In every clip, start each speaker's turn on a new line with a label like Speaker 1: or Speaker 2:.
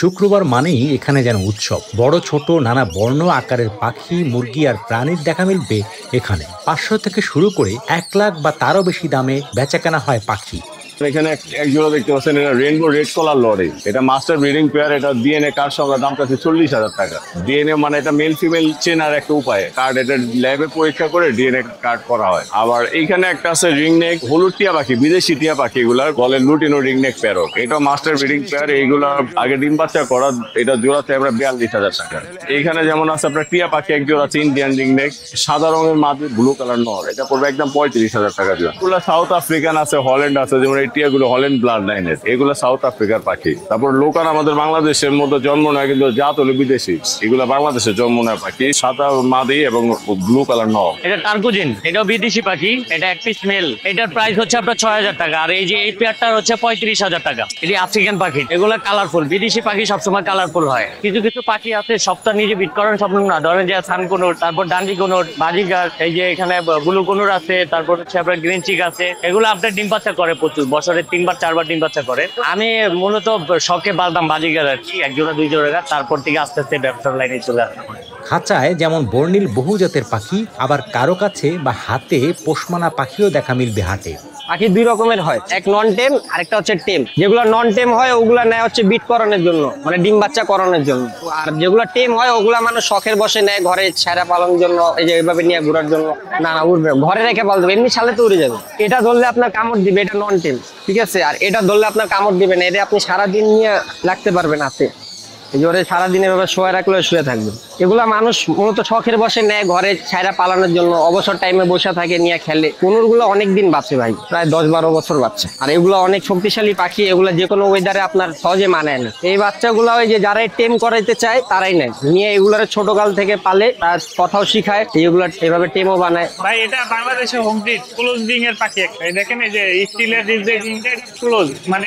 Speaker 1: শুক্রবার মানেই এখানে যেন উৎসব। বড় ছোট নানা বর্ণ আকারের পাখি, মুরগি আর প্রাণীর দেখা মিলবে এখানে। 500 থেকে শুরু করে 1 লাখ বা তারও বেশি দামে বেচাকেনা হয় পাখি।
Speaker 2: এখানে এক জোড়া দেখতে পাচ্ছেন, এটা রেইনবো রেড কলার লরি। এটা মাস্টার ব্রিডিং পেয়ার। এটা ডিএনএ কার্ড সঙ্গে দাম কাছে 40,000 টাকা। ডিএনএ মানে এটা মেল ফিমেল চেনার একটা উপায়। কার্ড এটা ল্যাবে পরীক্ষা করে ডিএনএ কার্ড করা হয়। আবার এইখানে একটা আছে রিং নেক হলুদ টিয়া পাখি, বিদেশি টিয়া পাখি, এগুলার বলে লুটিনো রিং নেক প্যারট। এটা মাস্টার ব্রিডিং পেয়ার। এইগুলা আগে ডিম বাচ্চা করা। এটা জোড়াতে আমরা 42,000 টাকা। এইখানে যেমন আছে আপনার টিয়া পাখি এক জোড়া আছে, ইন্ডিয়ান রিং নেক, সাদা রঙের মাঝে ব্লু কালার নর। এটা পড়বে একদম 35,000 টাকা জোড়া। এগুলো সাউথ আফ্রিকান আছে, হল্যান্ড আছে, যেমন টিয়াগুলো হল্যান্ড ব্লাড লাইনের, এগুলো সাউথ আফ্রিকার পাখি। তারপর লোকাল আমাদের বাংলাদেশের মধ্যে জন্ম নেয়, কিন্তু জাত হলো বিদেশি। এগুলো বাংলাদেশে জন্ম নেয় পাখি, সাদা মাদি এবং ব্লু কালার নর।
Speaker 3: এটা টার্কুজিন, এটাও বিদেশি পাখি। এটা এক পিস মেল। এটার প্রাইস হচ্ছে আপনার 6,000 টাকা। আর এই যে এই পেয়ারটার হচ্ছে 35,000 টাকা। এটি আফ্রিকান পাখি। এগুলো কালারফুল। বিদেশি পাখি সবসময় কালারফুল হয়। কিছু কিছু পাখি আছে সপ্তাহ নিজে বিট করেন স্বপ্ন না, ধরেন যে সানকুনুর, তারপর ডান্ডি কুনুর, বাজিগার, এই যে এখানে ব্লু কুনুর আছে, তারপর হচ্ছে আপনার গ্রিন চিক আছে। এগুলো আপনার ডিম বাচ্চা করে প্রচুর, বছরে 3-4বার ডিম বাচ্চা করে। আমি মূলত শখে পালতাম বাজিগার আর কি, 1 জোড়া 2 জোড়া। তারপর থেকে আস্তে আস্তে ব্যবসার লাইনে চলে আসলাম।
Speaker 1: খাঁচায় যেমন বর্ণিল বহু জাতের পাখি, আবার কারো কাছে বা হাতে পোষমানা পাখিও দেখা মিলবে হাটে।
Speaker 4: পাখি 2 রকমের হয়, এক নন টেম আর একটা হচ্ছে টেম। যেগুলো নন টেম হয় ওগুলা নেয় হচ্ছে বিট করানোর জন্য, মানে ডিম বাচ্চা করানোর জন্য। আর যেগুলো টেম হয় ওগুলা মানুষ শখের বসে নেয়, ঘরে ছাড়া পালনের জন্য, এই যে এইভাবে নিয়ে ঘোরার জন্য। না উঠবে, ঘরে রেখে পালতে হবে, এমনি ছালে তো উড়ে যাবে। এটা ধরলে আপনার কামড় দিবে, এটা নন টেম, ঠিক আছে। আর এটা ধরলে আপনার কামড় দিবে না, এটা আপনি সারাদিন নিয়ে রাখতে পারবেন হাতে। এই জোরে সারাদিন এভাবে শোয়া রাখলে শুয়ে থাকবে। এগুলা মানুষ মূলত শখের বসে নেয়, ঘরে ছায়রা পালানোর জন্য, অবসর টাইমে বসে থাকে, নিয়ে খেলে। কোনোগুলো অনেক দিন বাঁচে ভাই, প্রায় 10-12 বছর বাচ্চা। আর এগুলো অনেক শক্তিশালী পাখি, এগুলো যে কোনো ওয়েদারে আপনার সহজে মানায় না। এই বাচ্চাগুলো ওই যে যারা টেম করাইতে চায় তারাই নেয়, নিয়ে এগুলার ছোটকাল থেকে পালে, তার কথাও শিখায়, এগুলো এভাবে টেমও বানায়।
Speaker 5: ভাই এটা বাংলাদেশে হোম ব্রিড ক্লোজিং এর পাখি একটা। এই দেখেন, এই যে স্টিলের রিংটা ক্লোজ, মানে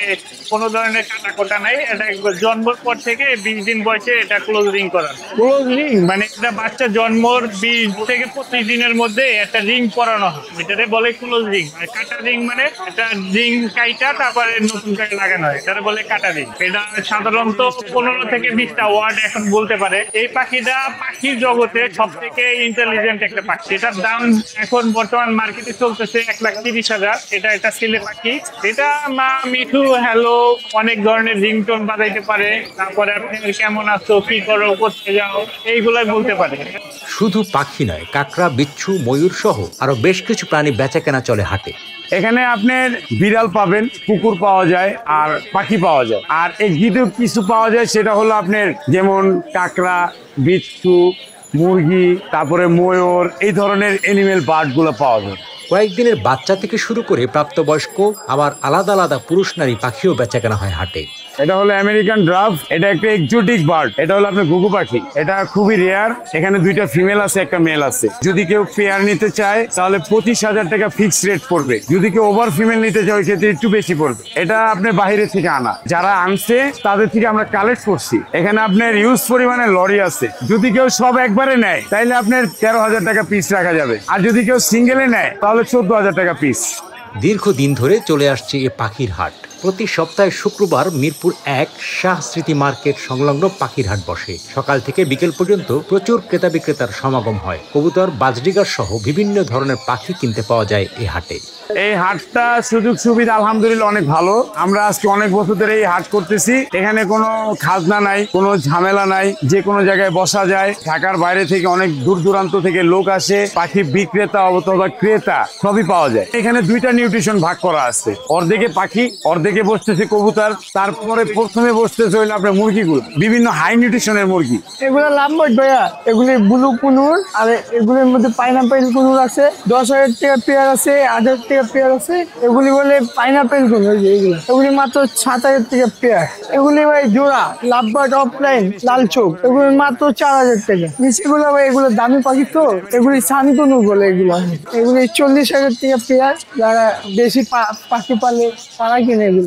Speaker 5: কোনো ধরনের কাটা কোটা নাই। এটা জন্মের পর থেকে 20 দিন বয়সে এটা ক্লোজ রিং করা। ক্লোজ রিং মানে এটা বাচ্চা জন্মর 20 থেকে 25 দিনের মধ্যে একটা রিং পরানো হয়, এটারে বলে ক্লোজ রিং। আর কাটা রিং মানে এটা রিং কাইটা তারপরে নতুন করে লাগানো হয়, এটারে বলে কাটা রিং। এটা সাধারণত 15 থেকে 20টা ওয়ার্ড এখন বলতে পারে। এই পাখিটা পাখির জগতে সব থেকে ইন্টেলিজেন্ট একটা পাখি। এটার দাম এখন বর্তমান মার্কেটে চলতেছে 1,30,000। এটা একটা ছেলে পাখি। এটা মা মিঠু, হ্যালো, অনেক ধরনের রিংটোন বাজাইতে পারে। তারপরে আপনি কেমন আছো, কি করো, করতে যাও, এইগুলাই বলতে পারে।
Speaker 1: শুধু পাখি নয়, কাকড়া, বিচ্ছু, ময়ূর সহ আরো বেশ কিছু প্রাণী বেচাকেনা চলে হাটে।
Speaker 2: এখানে আপনার বিড়াল পাবেন, কুকুর পাওয়া যায়, আর পাখি পাওয়া যায়। আর এক্সিটিভ কিছু পাওয়া যায়, সেটা হলো আপনার যেমন কাকড়া, বিচ্ছু, মুরগি, তারপরে ময়ূর, এই ধরনের এনিমেল বার্ড গুলো পাওয়া যায়।
Speaker 1: কয়েকদিনের বাচ্চা থেকে শুরু করে প্রাপ্তবয়স্ক, আবার আলাদা আলাদা পুরুষ নারী পাখিও বেচাকেনা হয় হাটে।
Speaker 2: এটা হলো আমেরিকান ড্রাফট। এটা একটা এক্সোটিক বার্ড। এটা হলো আপনার ঘুঘু পাখি। এটা খুবই রেয়ার। এখানে 2টা ফিমেল আছে, একটা মেল আছে। যদি কেউ পেয়ার নিতে চায় তাহলে 25,000 টাকা ফিক্স রেট পড়বে। যদি কেউ ওভার ফিমেল নিতে চায় ওই ক্ষেত্রে একটু বেশি পড়বে। এটা আপনার বাইরে থেকে আনা, যারা আনছে তাদের থেকে আমরা কালেক্ট করছি। এখানে আপনার ইউজ পরিমাণে লরি আছে। যদি কেউ সব একবারে নেয় তাহলে আপনার 13,000 টাকা পিস রাখা যাবে। আর যদি কেউ সিঙ্গেলে নেয় তাহলে 14,000 টাকা পিস।
Speaker 1: দীর্ঘদিন ধরে চলে আসছে এ পাখির হাট। প্রতি সপ্তাহে শুক্রবার মিরপুর 1 শাহ স্মৃতি মার্কেট সংলগ্ন পাখির হাট বসে। সকাল থেকে বিকেল পর্যন্ত প্রচুর ক্রেতা বিক্রেতার সমাগম হয়। কবুতর, বাজরিগার সহ বিভিন্ন ধরনের পাখি কিনতে পাওয়া যায় এই হাটে।
Speaker 2: এই হাটটা সুযোগ সুবিধা আলহামদুলিল্লাহ অনেক ভালো। আমরা আজকে অনেক বছর ধরে এই হাট করতেছি। এখানে কোনো খাজনা নাই, কোনো ঝামেলা নাই, যে কোনো জায়গায় বসা যায়। ঢাকার বাইরে থেকে অনেক দূর দূরান্ত থেকে লোক আসে, পাখি বিক্রেতা অথবা ক্রেতা সবই পাওয়া যায়। এখানে 2টা নিউট্রিশন ভাগ করা আছে, অর্ধেকে পাখি, অর্ধেকে বসতেছে কবুতর, তারপরে প্রথমে বসতেছে হইলো আপনার মুরগিগুলো, বিভিন্ন হাই নিউট্রিশনের মুরগি।
Speaker 6: এগুলো লাভবার্ড ভাইয়া, এগুলি ব্লু কুনুর, আর এগুলির মধ্যে পাইনাপেল কুনুর আছে। 10,000 টাকা পেয়ার আছে, 1,000 টাকা পেয়ার আছে। এগুলি বলে পাইনাপেল কুনুর। এগুলো এগুলি মাত্র 7,000 টাকা পেয়ার। এগুলি ভাই জোড়া লাভবার্ড অফলাইন লাল চোখ, এগুলি মাত্র 4,000 টাকা। নিচেগুলো ভাই এগুলো দামি পাখি তো, এগুলি সানকুনুর বলে। এগুলো এগুলি 40,000 টাকা পেয়ার। যারা বেশি পাখি পালে তারা কিনে এগুলো।